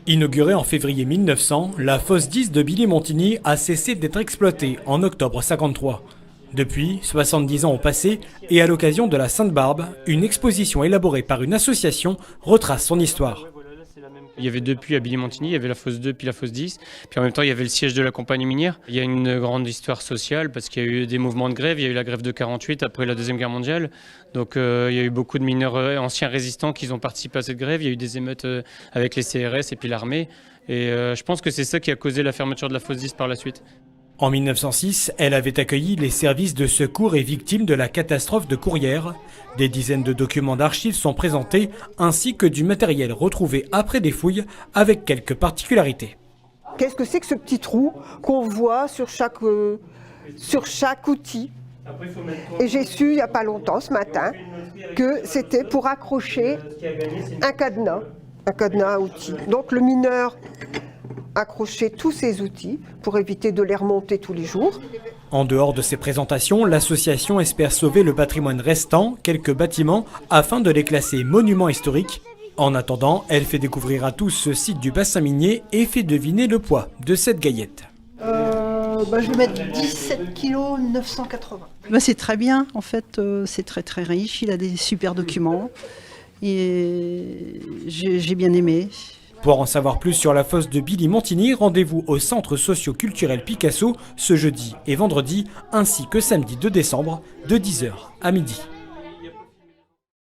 Inaugurée en février 1900, la fosse 10 de Billy-Montigny a cessé d'être exploitée en octobre 53. Depuis, 70 ans ont passé et à l'occasion de la Sainte-Barbe, une exposition élaborée par une association retrace son histoire. Il y avait deux puits à Billy-Montigny, il y avait la fosse 2 puis la fosse 10. Puis en même temps, il y avait le siège de la compagnie minière. Il y a une grande histoire sociale parce qu'il y a eu des mouvements de grève. Il y a eu la grève de 48 après la Deuxième Guerre mondiale. Donc il y a eu beaucoup de mineurs anciens résistants qui ont participé à cette grève. Il y a eu des émeutes avec les CRS et puis l'armée. Et je pense que c'est ça qui a causé la fermeture de la fosse 10 par la suite. En 1906, elle avait accueilli les services de secours et victimes de la catastrophe de Courrières. Des dizaines de documents d'archives sont présentés, ainsi que du matériel retrouvé après des fouilles, avec quelques particularités. Qu'est-ce que c'est que ce petit trou qu'on voit sur chaque outil? Et j'ai su il n'y a pas longtemps, ce matin, que c'était pour accrocher un cadenas à outils. Donc le mineur accrocher tous ces outils pour éviter de les remonter tous les jours. En dehors de ces présentations, l'association espère sauver le patrimoine restant, quelques bâtiments, afin de les classer monuments historiques. En attendant, elle fait découvrir à tous ce site du bassin minier et fait deviner le poids de cette gaillette. Je vais mettre 17 kg 980. C'est très bien, en fait, c'est très riche, il a des super documents et j'ai bien aimé. Pour en savoir plus sur la fosse de Billy-Montigny, rendez-vous au Centre socio-culturel Picasso ce jeudi et vendredi, ainsi que samedi 2 décembre, de 10h à midi.